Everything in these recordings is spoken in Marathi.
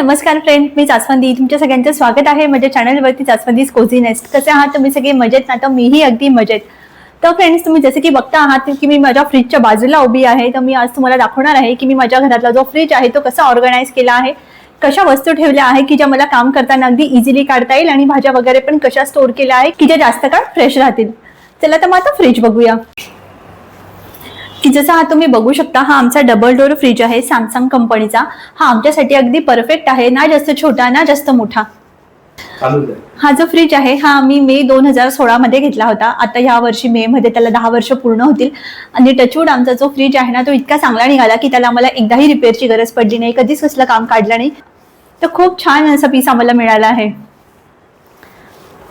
नमस्कार फ्रेंड, मी जास्वंदी. तुमच्या सगळ्यांचं स्वागत आहे माझ्या चॅनलवरती जास्वंदीज कोझी नेस्ट. कसे आहात तुम्ही सगळे? मजेत ना? तर मीही अगदी मजेत. तर फ्रेंड्स, तुम्ही जसे की बघता आहात की मी माझ्या फ्रीजच्या बाजूला उभी आहे. तर मी आज तुम्हाला दाखवणार आहे की मी माझ्या घरातला जो फ्रीज आहे तो कसा ऑर्गनाइज केला आहे, कशा वस्तू ठेवल्या आहे की ज्या मला काम करताना अगदी इझिली काढता येईल आणि भाज्या वगैरे पण कशा स्टोर केल्या आहे की ज्या जास्त काळ फ्रेश राहतील. चला तर मग आता फ्रीज बघूया. की जसा हा तुम्ही बघू शकता, हा आमचा डबल डोअर फ्रीज आहे सॅमसंग कंपनीचा. हा आमच्यासाठी अगदी परफेक्ट आहे, ना जास्त छोटा ना जास्त मोठा. हा जो फ्रीज आहे हा मी मे 2016 मध्ये घेतला होता. आता या वर्षी मे मध्ये त्याला 10 वर्ष पूर्ण होतील. आणि टचवूड आमचा जो फ्रीज आहे ना तो इतका चांगला निघाला की त्याला आम्हाला एकदाही रिपेअरची गरज पडली नाही, कधीच कसलं काम काढलं नाही. तर खूप छान असा पीस आम्हाला मिळाला आहे.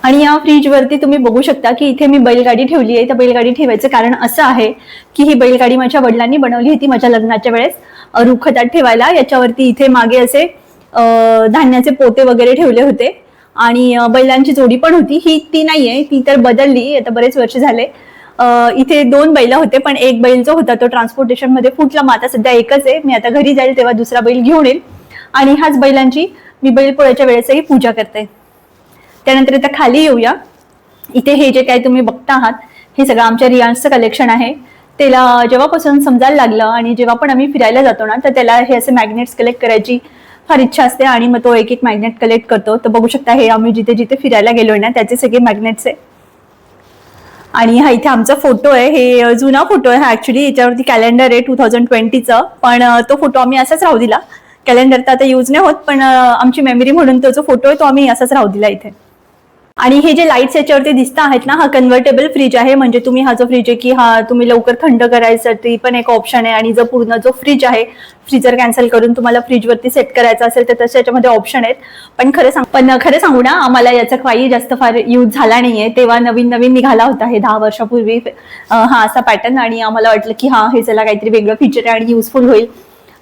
आणि या फ्रीज वरती तुम्ही बघू शकता की इथे मी बैलगाडी ठेवली आहे. तर बैलगाडी ठेवायचं कारण असं आहे की ही बैलगाडी माझ्या वडिलांनी बनवली होती माझ्या लग्नाच्या वेळेस रुखतात ठेवायला. याच्यावरती इथे मागे असे धान्याचे पोते वगैरे ठेवले होते आणि बैलांची जोडी पण होती. ती नाहीये, ती तर बदलली, आता बरेच वर्ष झाले. इथे 2 बैल होते, पण एक बैल जो होता तो ट्रान्सपोर्टेशन मध्ये फुटला. मग आता सध्या एकच आहे. मी आता घरी जाईल तेव्हा दुसरा बैल घेऊन येईल आणि ह्याच बैलांची मी बैलपोळ्याच्या वेळेसही पूजा करते. त्यानंतर आता खाली येऊया. इथे हे जे काही तुम्ही बघता आहात हे सगळं आमच्या रियांशचं कलेक्शन आहे. त्याला जेव्हापासून समजायला लागलं आणि जेव्हा पण आम्ही फिरायला जातो ना तर त्याला हे असे मॅग्नेट्स कलेक्ट करायची फार इच्छा असते आणि मग तो एक एक मॅग्नेट कलेक्ट करतो. तर बघू शकता हे आम्ही जिथे जिथे फिरायला गेलोय ना त्याचे सगळे मॅग्नेट्स आहे. आणि हा इथे आमचा फोटो आहे. हे जुना फोटो आहे हा. ऍक्च्युली याच्यावरती कॅलेंडर आहे 2020चं, पण तो फोटो आम्ही असाच राहू दिला. कॅलेंडर तर आता यूज नाही होत, पण आमची मेमरी म्हणून तो जो फोटो आहे तो आम्ही असाच राहू दिला इथे. आणि हे जे लाईट्स याच्यावरती दिसत आहेत ना, हा कन्व्हर्टेबल फ्रीज आहे. म्हणजे तुम्ही हा जो फ्रीज आहे की हा तुम्ही लवकर थंड करायसाठी पण एक ऑप्शन आहे. आणि जो पूर्ण जो फ्रीज आहे, फ्रीजर कॅन्सल करून तुम्हाला फ्रीजवरती सेट करायचा असेल तर तसं याच्यामध्ये ऑप्शन आहेत. पण खरं सांगू ना, आम्हाला याचा काही जास्त फार यूज झाला नाहीये. तेव्हा नवीन निघाला होता हे 10 वर्षापूर्वी हा असा पॅटर्न. आणि आम्हाला वाटलं की हा हे चला काहीतरी वेगळं फीचर आहे आणि युजफुल होईल.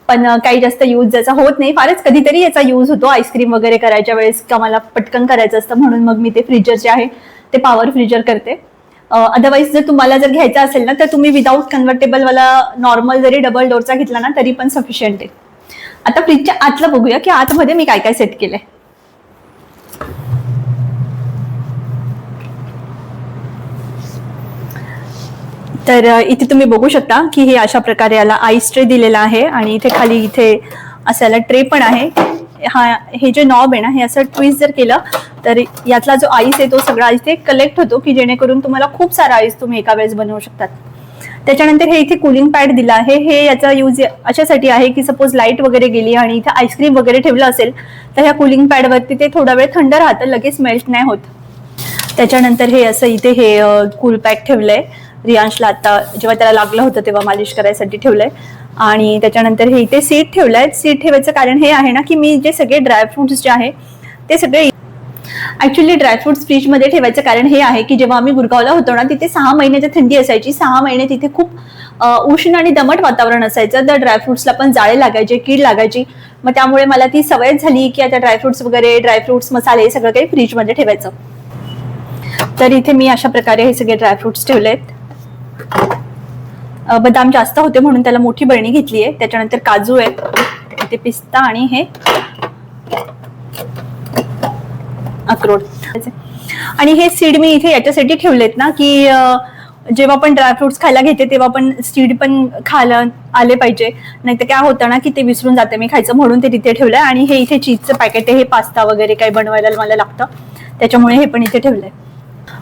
पण काही जास्त यूज ज्याचा होत नाही. फारच कधीतरी याचा यूज होतो आईस्क्रीम वगैरे करायच्या वेळेस, का मला पटकन करायचं असतं म्हणून मग मी ते फ्रीजर जे आहे ते पॉवर फ्रीजर करते. अदरवाईज जर तुम्हाला जर घ्यायचं असेल ना तर तुम्ही विदाऊट कन्व्हर्टेबल वाला नॉर्मल जरी डबल डोअरचा घेतला ना तरी पण सफिशियंट आहे. आता फ्रीजच्या आतलं बघूया की आतमध्ये मी काय काय सेट केलंय. तर इथे तुम्ही बघू शकता की हे अशा प्रकारे याला आईस ट्रे दिलेला आहे आणि इथे खाली इथे असायला ट्रे पण आहे. हे जे नॉब आहे ना हे असं ट्विस्ट जर केलं तर यातला जो आईस आहे तो सगळा इथे कलेक्ट होतो की जेणेकरून तुम्हाला खूप सारा आईस तुम्ही एका वेळेस बनवू शकतात. त्याच्यानंतर हे इथे कूलिंग पॅड दिला आहे. हे याचा यूज अशासाठी आहे की सपोज लाईट वगैरे गेली आणि इथे आईस्क्रीम वगैरे ठेवलं असेल तर ह्या कूलिंग पॅडवरती ते थोडा वेळ थंड राहतं, लगेच मेल्ट नाही होत. त्याच्यानंतर हे असं इथे हे कूल पॅक ठेवलंय. रियांशला आता जेव्हा त्याला लागलं होतं तेव्हा मालिश करायसाठी ठेवलंय. आणि त्याच्यानंतर हे इथे सीट ठेवलंय. सीट ठेवायचं कारण हे आहे ना की मी जे सगळे ड्रायफ्रुट्स जे आहे ते सगळे ऍक्च्युली ड्रायफ्रुट्स फ्रीज मध्ये ठेवायचं कारण हे आहे की जेव्हा आम्ही गुरगावला होतो ना तिथे 6 महिन्याची थंडी असायची. 6 महिने तिथे खूप उष्ण आणि दमट वातावरण असायचं. तर ड्रायफ्रुट्सला पण जाळे लागायचे, कीड लागायची. मग त्यामुळे मला ती सवयच झाली की आता ड्रायफ्रुट्स मसाले हे सगळं काही फ्रीजमध्ये ठेवायचं. तर इथे मी अशा प्रकारे हे सगळे ड्रायफ्रुट्स ठेवलेत. बदाम जास्त होते म्हणून त्याला मोठी बरणी घेतली आहे. त्याच्यानंतर काजू आहे, इथे पिस्ता आणि हे अक्रोड. आणि हे सीड मी इथे याच्यासाठी ठेवलेत ना की जेव्हा पण ड्रायफ्रुट्स खायला घेते तेव्हा पण सीड पण खायला आले पाहिजे, नाही तर काय होतं ना की ते विसरून जाते मी खायचं, म्हणून ते तिथे ठेवलंय. आणि हे इथे चीजचं पॅकेट आहे. हे पास्ता वगैरे काही बनवायला मला लागतं त्याच्यामुळे हे पण इथे ठेवलंय.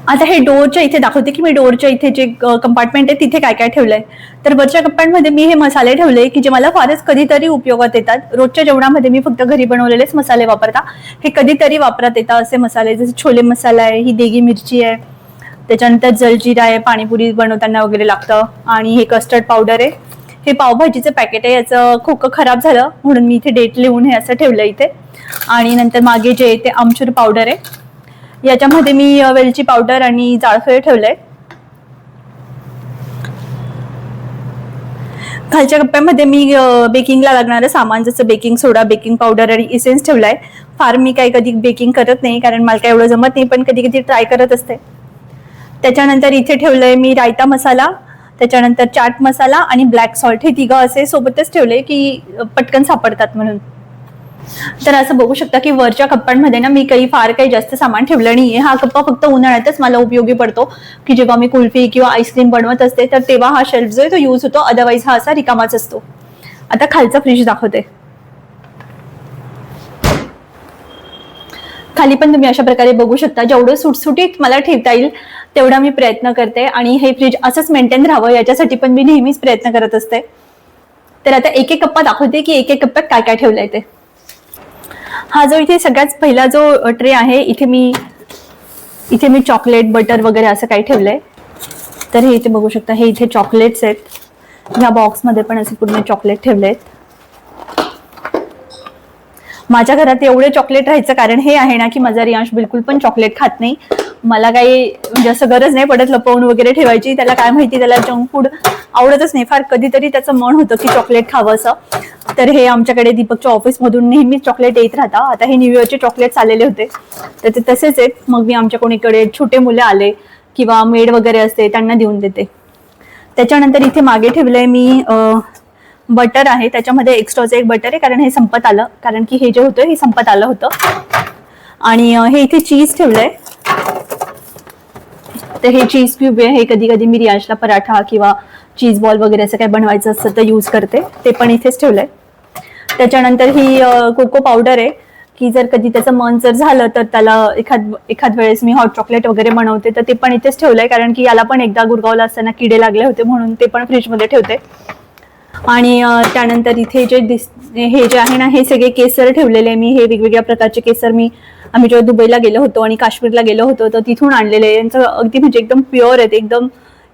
आता हे डोअरच्या इथे दाखवते की मी डोअरच्या इथे जे कंपार्टमेंट आहे तिथे काय काय ठेवलंय. तर वरच्या कंपार्टमेंटमध्ये मी हे मसाले ठेवले की जे मला फारच कधीतरी उपयोगात येतात. रोजच्या जेवणामध्ये मी फक्त घरी बनवलेलेच मसाले वापरता. हे कधीतरी वापरात येतात असे मसाले, जसे छोले मसाला आहे, ही देगी मिरची आहे, त्याच्यानंतर जलजिरा आहे, पाणीपुरी बनवताना वगैरे लागतं. आणि हे कस्टर्ड पावडर आहे. हे पावभाजीचं पॅकेट आहे. याचं खोकं खराब झालं म्हणून मी इथे डेट लिहून हे असं ठेवलं इथे. आणि नंतर मागे जे आहे ते आमचूर पावडर आहे. याच्यामध्ये मी वेलची पावडर आणि जायफळ ठेवलंय. खालच्या कप्प्यामध्ये मी बेकिंगला लागणारं सामान जसं बेकिंग सोडा, बेकिंग पावडर आणि इसेन्स ठेवलाय. फार मी काही कधी बेकिंग करत नाही कारण मला काय एवढं जमत नाही, पण कधी कधी ट्राय करत असते. त्याच्यानंतर इथे ठेवलंय मी रायता मसाला, त्याच्यानंतर चाट मसाला आणि ब्लॅक सॉल्ट. हे 3 असे सोबतच ठेवले की पटकन सापडतात म्हणून. तर असं बघू शकता की वरच्या कप्प्यांमध्ये ना मी फार काही जास्त सामान ठेवलं नाहीये. हा कप्पा फक्त उन्हाळ्यातच मला उपयोगी पडतो, की जेव्हा मी कुल्फी किंवा आईस्क्रीम बनवत असते तर तेव्हा हा शेल्फ जो आहे तो यूज होतो, अदरवाईज हा असा रिकामाच असतो. आता खालचा फ्रीज दाखवते. खाली पण तुम्ही अशा प्रकारे बघू शकता. जेवढं सुटसुटीत मला ठेवता येईल तेवढा मी प्रयत्न करते आणि हे फ्रीज असंच मेंटेन राहावं याच्यासाठी पण मी नेहमीच प्रयत्न करत असते. तर आता एक एक कप्पा दाखवते की एक एक कप्प्यात काय काय ठेवलंय ते. हा जो इथे सगळ्यात पहिला जो ट्रे आहे, इथे मी चॉकलेट, बटर वगैरे असं काही ठेवलंय. तर हे इथे बघू शकता, हे इथे चॉकलेट्स आहेत. ह्या बॉक्समध्ये पण असे पूर्ण चॉकलेट ठेवलेत. माझ्या घरात एवढे चॉकलेट राहायचं कारण हे आहे ना की माझा रियांश बिलकुल पण चॉकलेट खात नाही. मला काही म्हणजे असं गरज नाही पडत लपवून वगैरे ठेवायची. त्याला काय माहिती, त्याला जंक फूड आवडतच नाही. फार कधीतरी त्याचं मन होतं की चॉकलेट खावं असं. तर हे आमच्याकडे दीपकच्या ऑफिसमधून नेहमीच चॉकलेट येत राहतात. आता हे न्यू इयरचे चॉकलेट्स आलेले होते तर ते तसेच आहेत. मग मी आमच्या कोणीकडे छोटे मुलं आले किंवा मेड वगैरे असते त्यांना देऊन देते. त्याच्यानंतर इथे मागे ठेवलंय मी बटर आहे. त्याच्यामध्ये एक्स्ट्राचं एक बटर आहे कारण हे संपत आलं, कारण की हे जे होतं हे संपत आलं होतं. आणि हे इथे चीज ठेवलंय. तर हे चीज क्यूब आहे. हे कधी कधी मी रियांशला पराठा किंवा चीज बॉल वगैरे असं काय बनवायचं असतं तर यूज करते. ते पण इथेच ठेवलंय. त्याच्यानंतर ही कोको पावडर आहे की जर कधी त्याचं मन जर झालं तर त्याला एखाद वेळेस मी हॉट चॉकलेट वगैरे बनवते तर ते पण इथेच ठेवलंय, कारण की याला पण एकदा गुरगावला असताना किडे लागले होते म्हणून ते पण फ्रीजमध्ये ठेवते. आणि त्यानंतर इथे हे जे आहे ना हे सगळे केसर ठेवलेले. मी हे वेगवेगळ्या प्रकारचे केसर आम्ही जेव्हा दुबईला गेलो होतो आणि काश्मीरला गेलो होतो तर तिथून आणलेले. यांचं अगदी म्हणजे एकदम प्युअर आहेत. एकदम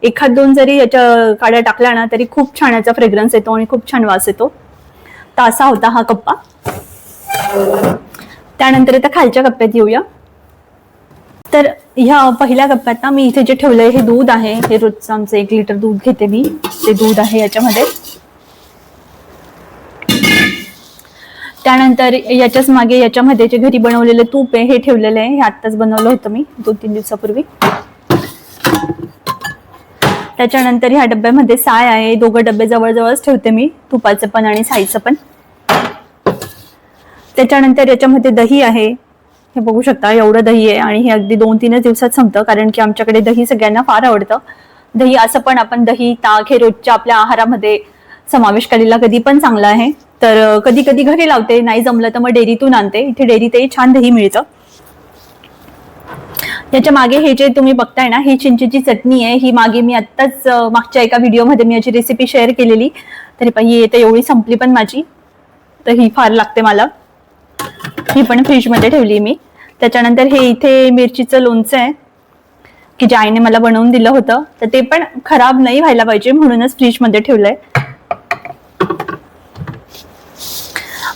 एखाद दोन जरी याच्या काड्या टाकल्या ना तरी खूप छान याचा फ्रेग्रन्स येतो आणि खूप छान वास येतो. तर असा होता हा कप्पा. त्यानंतर आता खालच्या कप्प्यात येऊया. तर ह्या पहिल्या कप्प्यात ना मी इथे जे ठेवलंय हे दूध आहे. हे रोजचं आमचं 1 लिटर दूध घेते मी. ते दूध आहे याच्यामध्ये. त्यानंतर याच्याच मागे याच्यामध्ये जे घरी बनवलेलं तूप आहे हे ठेवलेलं आहे. हे आत्ताच बनवलं होतं मी 2-3 दिवसापूर्वी. त्याच्यानंतर ह्या डब्यामध्ये साय आहे. 2 डबे जवळजवळच ठेवते मी, तुपाचं पण आणि साईचं पण. त्याच्यानंतर याच्यामध्ये दही आहे. हे बघू शकता एवढं दही आहे आणि हे अगदी 2-3 दिवसात संपतं, कारण की आमच्याकडे दही सगळ्यांना फार आवडतं. दही असं पण आपण दही, ताक हे रोजच्या आपल्या आहारामध्ये समावेश केलेला कधी पण चांगला आहे. तर कधी कधी घरी लावते, नाही जमलं तर मग डेअरीतून आणते. इथे डेअरीतही छान दही मिळतं. याच्या मागे हे जे तुम्ही बघताय ना ही चिंचेची चटणी आहे. ही मागे मी आत्ताच मागच्या एका व्हिडिओमध्ये मी याची रेसिपी शेअर केलेली. तरी पण ही येते एवढी संपली पण माझी, तर ही फार लागते मला. ही पण फ्रीजमध्ये ठेवली मी. त्याच्यानंतर हे इथे मिरचीचं लोणचं आहे की जे आईने मला बनवून दिलं होतं, तर ते पण खराब नाही व्हायला पाहिजे म्हणूनच फ्रीजमध्ये ठेवलंय.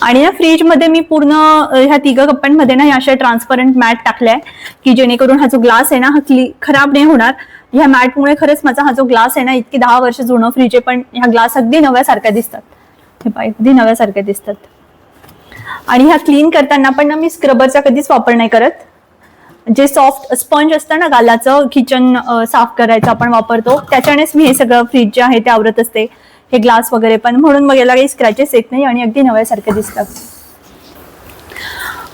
आणि या फ्रीजमध्ये मी पूर्ण ह्या 3 कप्प्यांमध्ये ना अशा ट्रान्सपरंट मॅट टाकलाय की जेणेकरून हा जो ग्लास आहे ना हा खराब नाही होणार. ह्या मॅटमुळे खरंच माझा हा जो ग्लास आहे ना, इतकी 10 वर्ष जुनं फ्रीज आहे पण ह्या ग्लास अगदी नव्यासारख्या दिसतात. हे पाय अगदी नव्यासारख्या दिसतात. आणि ह्या क्लीन करताना पण ना मी स्क्रबरचा कधीच वापर नाही करत. जे सॉफ्ट स्पंज असतं ना गालाचं, किचन साफ करायचं आपण वापरतो, त्याच्यानेच मी हे सगळं फ्रीज जे आहे ते आवरत असते. हे ग्लास वगैरे पण, म्हणून मग याला काही स्क्रॅचेस येत नाही आणि अगदी नव्यासारखे दिसतात.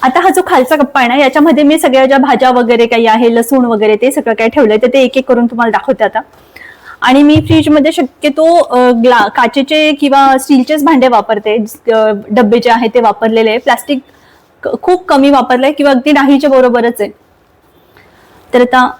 आता हा जो खालचा कप्पा आहे ना याच्यामध्ये मी सगळ्या ज्या भाज्या वगैरे काही आहे, लसूण वगैरे ते सगळं काही ठेवलंय, तर ते एक एक करून तुम्हाला दाखवते आता. आणि मी फ्रीजमध्ये शक्यतो काचेचे किंवा स्टीलचेच भांडे वापरते. डब्बे जे आहे ते वापरलेले आहे. प्लास्टिक खूप कमी वापरलंय किंवा अगदी नाहीच्या बरोबरच आहे. तर आता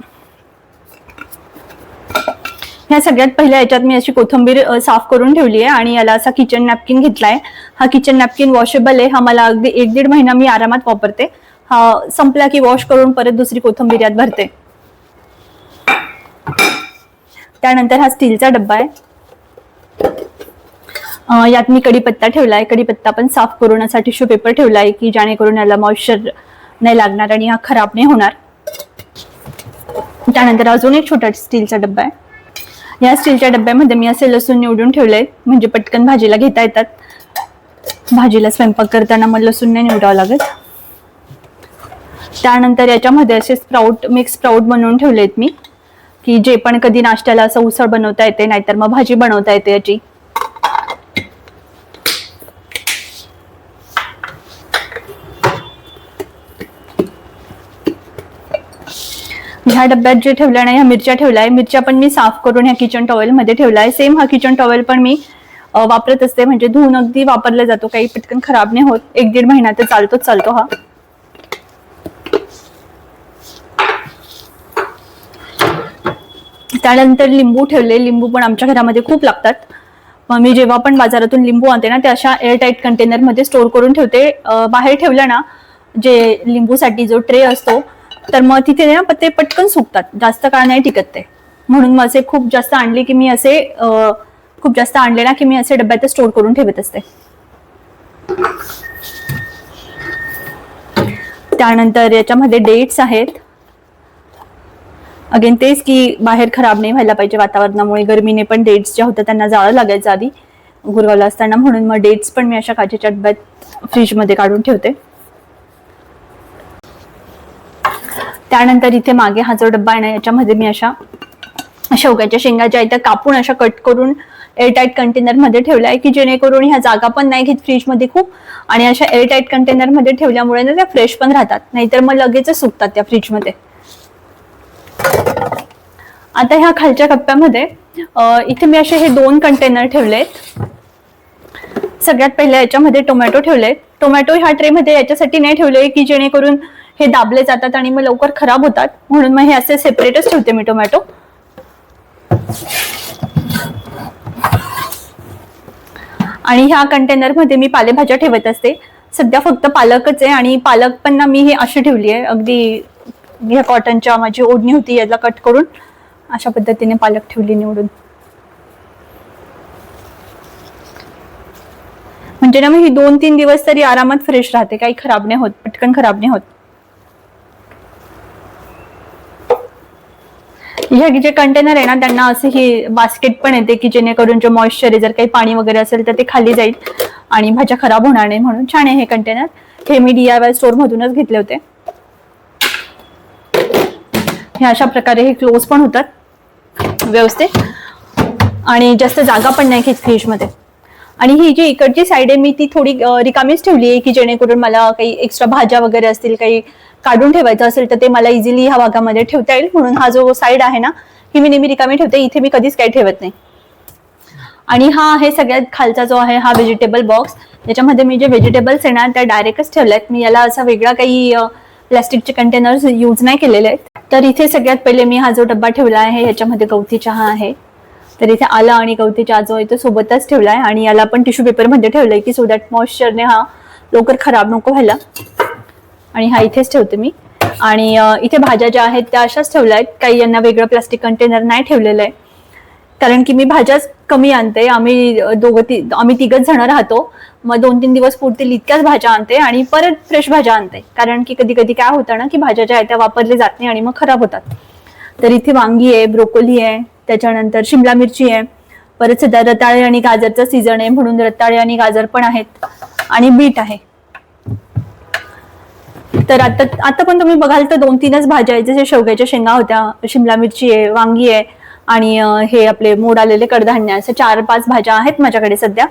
ह्या सगळ्यात पहिल्या याच्यात मी अशी कोथिंबीर साफ करून ठेवली आहे आणि याला असा किचन नॅपकिन घेतलाय. हा किचन नॅपकिन वॉशेबल आहे. हा मला अगदी 1-1.5 महिना मी आरामात वापरते. हा संपला की वॉश करून परत दुसरी कोथिंबीर यात भरते. त्यानंतर हा स्टीलचा डब्बा आहे. यात मी कढीपत्ता ठेवलाय. कढीपत्ता पण साफ करून असा टिश्यू पेपर ठेवलाय की जेणेकरून याला मॉइश्चर नाही लागणार आणि हा खराब नाही होणार. त्यानंतर अजून एक छोटा स्टीलचा डब्बा आहे. या स्टीलच्या डब्यामध्ये मी असे लसूण निवडून ठेवले म्हणजे पटकन भाजीला घेता येतात. भाजीला स्वयंपाक करताना मग लसूण नाही निवडावं लागत. त्यानंतर याच्यामध्ये असे मिक्स स्प्राउट बनवून ठेवलेत मी की जे पण कधी नाश्त्याला असं उसळ बनवता येते, नाहीतर मग भाजी बनवता येते याची. ह्या डब्यात जे ठेवल्या नाही, ह्या मिरच्या ठेवल्या आहे. मिरच्या पण मी साफ करून ह्या किचन टॉवेल मध्ये ठेवला आहे. सेम हा किचन टॉवेल पण मी वापरत असते, म्हणजे धुवून अगदी वापरला जातो, काही पटकन खराब नाही होत. 1-1.5 महिना तर चालतो हा. त्यानंतर लिंबू ठेवले. लिंबू पण आमच्या घरामध्ये खूप लागतात. मग मी जेव्हा पण बाजारातून लिंबू आणते ना, ते अशा एअरटाईट कंटेनर मध्ये स्टोर करून ठेवते. बाहेर ठेवलं ना, जे लिंबूसाठी जो ट्रे असतो, तर मग तिथे ना ते पटकन सुकतात, जास्त काळ नाही टिकत ते. म्हणून मग असे खूप जास्त आणले की मी असे डब्यात स्टोर करून ठेवत असते. त्यानंतर याच्यामध्ये डेट्स आहेत. अगेन तेच की बाहेर खराब नाही व्हायला पाहिजे वातावरणामुळे. गरमीने पण डेट्स ज्या होत्या त्यांना जाळं लागायचं आधी गुरगावला असताना, म्हणून मग डेट्स पण मी अशा काचेच्या डब्यात फ्रीजमध्ये काढून ठेवते. त्यानंतर इथे मागे हा जो डब्बा आहे ना, याच्यामध्ये मी अशा शेवग्याच्या शेंगा ज्या आहेत कापून अशा कट करून एअरटाईट कंटेनर मध्ये ठेवल्या आहे, की जेणेकरून ह्या जागा पण नाही घेत फ्रीजमध्ये खूप, आणि अशा एअरटाईट कंटेनर मध्ये ठेवल्यामुळे ना त्या फ्रेश पण राहतात, नाहीतर मग लगेच सुकतात त्या फ्रीजमध्ये. आता ह्या खालच्या कप्प्यामध्ये इथे मी असे हे 2 कंटेनर ठेवलेत. सगळ्यात पहिले याच्यामध्ये टोमॅटो ठेवलेत. टोमॅटो ह्या ट्रे मध्ये याच्यासाठी नाही ठेवले की जेणेकरून हे दाबले जातात आणि मग लवकर खराब होतात, म्हणून मग हे असे सेपरेटच ठेवते मी टोमॅटो. आणि ह्या कंटेनर मध्ये मी पालेभाज्या ठेवत असते. सध्या फक्त पालकच आहे, आणि पालक पण ना मी हे अशी ठेवली आहे, अगदी ह्या कॉटनच्या माझी ओढणी होती याला कट करून अशा पद्धतीने पालक ठेवली निवडून. म्हणजे ना मग ही 2-3 दिवस तरी आरामात फ्रेश राहते, काही खराब नाही होत, पटकन खराब नाही होत. ह्या जे कंटेनर आहे ना, त्यांना असे ही बास्केट पण येते की जेणेकरून जे मॉइश्चर आहे, जर काही पाणी वगैरे असेल तर ते खाली जाईल आणि भाज्या खराब होणार नाही, म्हणून छान आहे हे कंटेनर. हे मी DIY स्टोर मधूनच घेतले होते. हे अशा प्रकारे हे क्लोज पण होतात व्यवस्थित, आणि जास्त जागा पण नाही घेत फ्रीजमध्ये. आणि ही जी इकडची साईड आहे मी ती थोडी रिकामीच ठेवली आहे, की जेणेकरून मला काही एक्स्ट्रा भाज्या वगैरे असतील, काही काढून ठेवायचं असेल तर ते मला इझिली ह्या भागामध्ये ठेवता येईल, म्हणून हा जो साईड आहे ना ही मी नेहमी रिकामी ठेवते. इथे मी कधीच काही ठेवत नाही. आणि हा आहे सगळ्यात खालचा जो आहे हा व्हेजिटेबल बॉक्स. याच्यामध्ये मी जे व्हेजिटेबल्स आहे ना त्या डायरेक्टच ठेवल्यात. मी याला असा वेगळा काही प्लास्टिकचे कंटेनर्स यूज नाही केलेले आहेत. तर इथे सगळ्यात पहिले मी हा जो डब्बा ठेवला आहे याच्यामध्ये गवती चहा आहे. तर इथे आला आणि गवती चहा जो आहे तो सोबतच ठेवलाय, आणि याला पण टिश्यू पेपर मध्ये ठेवलंय की सो दॅट मॉइश्चरने हा लवकर खराब नको व्हायला. आणि हा इथेच ठेवते मी. आणि इथे भाज्या ज्या आहेत त्या अशाच ठेवल्या आहेत, काही यांना वेगळं प्लास्टिक कंटेनर नाही ठेवलेलं आहे, कारण की मी भाज्याच कमी आणते. आम्ही 3घच जण राहतो, मग 2-3 दिवस पुरतील इतक्याच भाज्या आणते आणि परत फ्रेश भाज्या आणते, कारण की कधी कधी काय होतं ना की भाज्या ज्या आहेत त्या वापरल्या जात नाही आणि मग खराब होतात. तर इथे वांगी आहे, ब्रोकोली आहे, त्याच्यानंतर शिमला मिरची आहे, परत सध्या रताळे आणि गाजरचा सीझन आहे म्हणून रताळे आणि गाजर पण आहेत, आणि बीट आहे. तर आता पण तुम्ही बघाल तर 2-3च भाज्या आहेत, जसे शेवग्याच्या शेंगा होत्या, शिमला मिरची आहे, वांगी आहे, आणि हे आपले मोड आलेले कडधान्य, असे 4-5 भाज्या आहेत माझ्याकडे सध्या.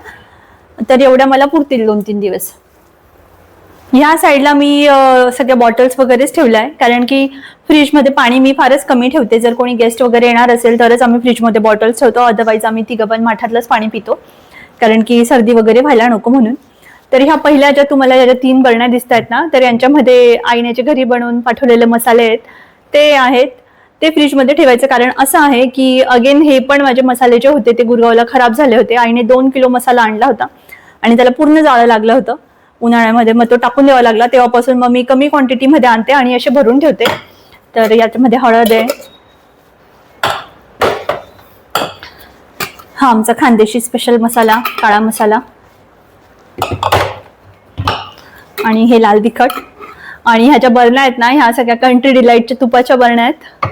तर एवढ्या मला पुरतील 2-3 दिवस. ह्या साईडला मी सगळ्या बॉटल्स वगैरेच ठेवल्या आहे, कारण की फ्रीजमध्ये पाणी मी फारच कमी ठेवते. जर कोणी गेस्ट वगैरे येणार असेल तरच आम्ही फ्रीजमध्ये बॉटल्स ठेवतो, अदरवाईज आम्ही 3घं पण माठातलंच पाणी पितो, कारण की सर्दी वगैरे व्हायला नको म्हणून. तर ह्या पहिल्या ज्या तुम्हाला ज्या 3 बरण्या दिसत आहेत ना, तर यांच्यामध्ये आईने घरी बनवून पाठवलेले मसाले आहेत ते आहेत. ते फ्रीजमध्ये ठेवायचं कारण असं आहे की अगेन हे पण माझे मसाले जे होते ते गुरगावला खराब झाले होते. आईने 2 किलो मसाला आणला होता आणि त्याला पूर्ण जाळं लागलं होतं उन्हाळ्यामध्ये, मग तो टाकून द्यावा लागला. तेव्हापासून मग मी कमी क्वांटिटीमध्ये आणते आणि असे भरून ठेवते. तर याच्यामध्ये हळद आहे, हा आमचा खानदेशी स्पेशल मसाला, काळा मसाला, आणि हे लाल तिखट. आणि ह्या ज्या बरण्या आहेत ना, ह्या सगळ्या कंट्री डिलाइटच्या तुपाच्या बरण्या आहेत.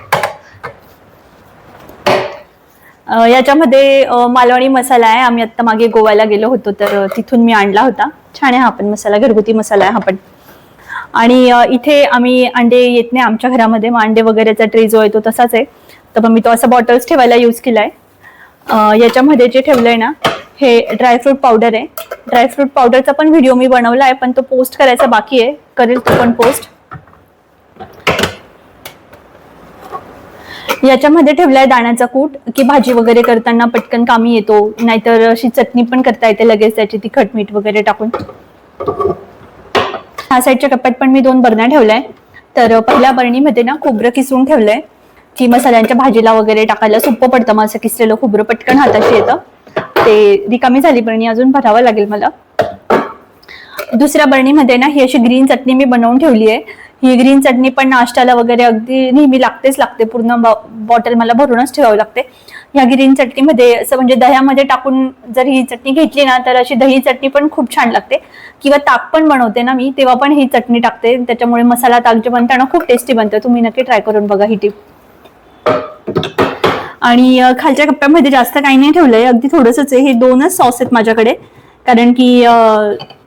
याच्यामध्ये मालवणी मसाला आहे. आम्ही आता मागे गोव्याला गेलो होतो तर तिथून मी आणला होता. छान आहे हा पण मसाला, घरगुती मसाला आहे हा पण. आणि इथे आम्ही अंडे येत नाही आमच्या घरामध्ये, मग अंडे वगैरेचा ट्रे जो आहे तो तसाच आहे, तर मग मी तो असा बॉटल्स ठेवायला यूज केलाय. याच्यामध्ये जे ठेवलंय ना हे ड्रायफ्रूट पावडर आहे. ड्रायफ्रूट पावडरचा पण व्हिडिओ मी बनवला आहे, पण तो पोस्ट करायचा बाकी आहे, करेल तो पण पोस्ट. याच्यामध्ये ठेवलाय दाण्याचा कूट, की भाजी वगैरे करताना पटकन कामी येतो, नाहीतर अशी चटणी पण करता येते लगेच त्याची तिखट मीठ वगैरे टाकून. ह्या साईडच्या कप्प्यात पण मी 2 बरण्या ठेवल्या. तर पहिल्या बरणीमध्ये ना खोबरं किसून ठेवलंय, की मसाल्यांच्या भाजीला वगैरे टाकायला सोपं पडतं. मग असं किसलेलं खोबरं पटकन हाताशी येतं. ते रिकामी झाली बरणी, अजून भरावं लागेल मला. दुसऱ्या बरणीमध्ये ना ही अशी ग्रीन चटणी मी बनवून ठेवली आहे. ही ग्रीन चटणी पण नाश्त्याला वगैरे अगदी नेहमी लागते, पूर्ण बॉटल मला भरूनच ठेवावी लागते. ह्या ग्रीन चटणीमध्ये असं म्हणजे दह्यामध्ये टाकून जर ही चटणी घेतली ना तर अशी दही चटणी पण खूप छान लागते. किंवा ताक पण बनवते ना मी, तेव्हा पण ही चटणी टाकते. त्याच्यामुळे मसाला ताक जे बनतं ना खूप टेस्टी बनतं. तुम्ही नक्की ट्राय करून बघा ही टिप. आणि खालच्या कप्प्यामध्ये जास्त काही नाही ठेवलंय, अगदी थोडंसंच आहे. हे 2च सॉस आहेत माझ्याकडे, कारण की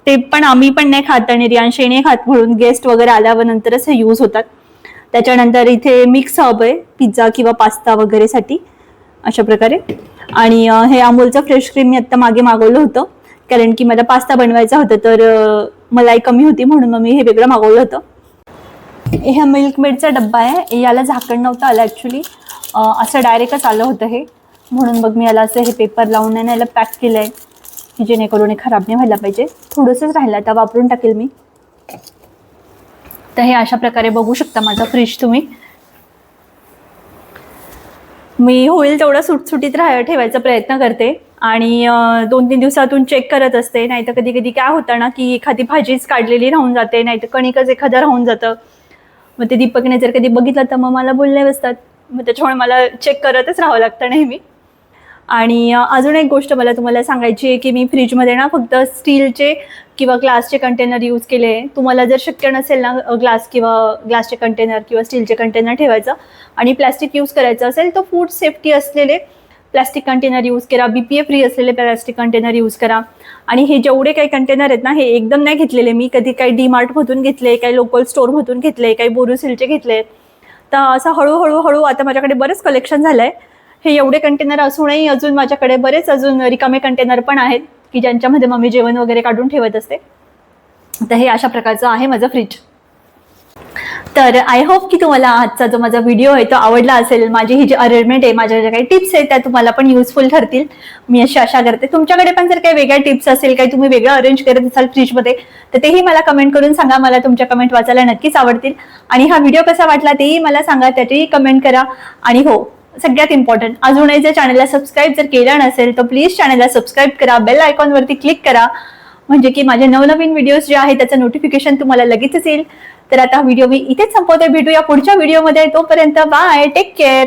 ते पण आम्ही पण नाही खात आणि रियांशी नाही खात, म्हणून गेस्ट वगैरे आल्यावर नंतरच हे यूज होतात. त्याच्यानंतर इथे मिक्स हब आहे पिझ्झा किंवा पास्ता वगैरे साठी, अशा प्रकारे. आणि हे अमूलचं फ्रेश क्रीम मी आता मागे मागवलं होतं, कारण की मला पास्ता बनवायचा होता, तर मलाई कमी होती म्हणून मग मी हे वेगळं मागवलं होतं. हा मिल्क मेडचा डब्बा आहे. याला झाकण नव्हतं आलं ऍक्च्युली, असं डायरेक्टच आलं होतं हे, म्हणून मग मी याला असं हे पेपर लावून आहे ना याला पॅक केलंय, की जेणेकरून हे खराब नाही व्हायला पाहिजे. थोडंसंच राहिलं, आता वापरून टाकेल मी. तर हे अशा प्रकारे बघू शकता माझा फ्रीज तुम्ही. मी होईल तेवढं सुटसुटीत ठेवायचा प्रयत्न करते आणि 2-3 दिवसातून चेक करत असते. नाही तर कधी कधी काय होतं ना की एखादी भाजीच काढलेली राहून जाते, नाही तर कणिकच एखादं राहून जातं. मग ते दीपकने जर कधी बघितलं तर मग मला बोलले बसतात. मग त्याच्यामुळे मला चेक करतच राहावं लागतं नेहमी. आणि अजून एक गोष्ट मला तुम्हाला सांगायची आहे, की मी फ्रीजमध्ये ना फक्त स्टीलचे किंवा ग्लासचे कंटेनर यूज केले. तुम्हाला जर शक्य नसेल ना ग्लासचे कंटेनर किंवा स्टीलचे कंटेनर ठेवायचं आणि प्लॅस्टिक यूज करायचं असेल, तर फूड सेफ्टी असलेले प्लॅस्टिक कंटेनर यूज करा, BPA फ्री असलेले प्लॅस्टिक कंटेनर यूज करा. आणि हे जेवढे काही कंटेनर आहेत ना, हे एकदम नाही घेतलेले मी, कधी काही DMartमधून घेतले, काही लोकल स्टोअरमधून घेतले, काही बोरोसिलचे घेतले. तर असं हळूहळू आता माझ्याकडे बरेच कलेक्शन झालंय. हे एवढे कंटेनर असूनही अजून माझ्याकडे बरेच अजून रिकामे कंटेनर पण आहेत, की ज्यांच्यामध्ये मग मी जेवण वगैरे काढून ठेवत असते. तर हे अशा प्रकारचं आहे माझं फ्रीज. तर आय होप की तुम्हाला आजचा जो माझा व्हिडिओ आहे तो आवडला असेल. माझी ही जी अरेंजमेंट आहे, माझ्या ज्या काही टिप्स आहेत त्या तुम्हाला पण युजफुल ठरतील, मी अशी आशा करते. तुमच्याकडे पण जर काही वेगळ्या टिप्स असेल, काही तुम्ही वेगळं अरेंज करत असाल फ्रीजमध्ये, तर तेही मला कमेंट करून सांगा. मला तुमच्या कमेंट वाचायला नक्कीच आवडतील. आणि हा व्हिडिओ कसा वाटला तेही मला सांगा, त्याचीही कमेंट करा. आणि हो, सगळ्यात इम्पॉर्टंट, अजूनही जर चॅनलला सबस्क्राईब जर केलं नसेल तर प्लीज चॅनलला सबस्क्राईब करा, बेल आयकॉनवरती क्लिक करा, म्हणजे की माझे नवनवीन व्हिडिओज जे आहेत त्याचं नोटिफिकेशन तुम्हाला लगेचच येईल. तर आता व्हिडिओ मी इथेच संपवते. भेटूया पुढच्या व्हिडिओमध्ये. तोपर्यंत बाय, टेक केअर.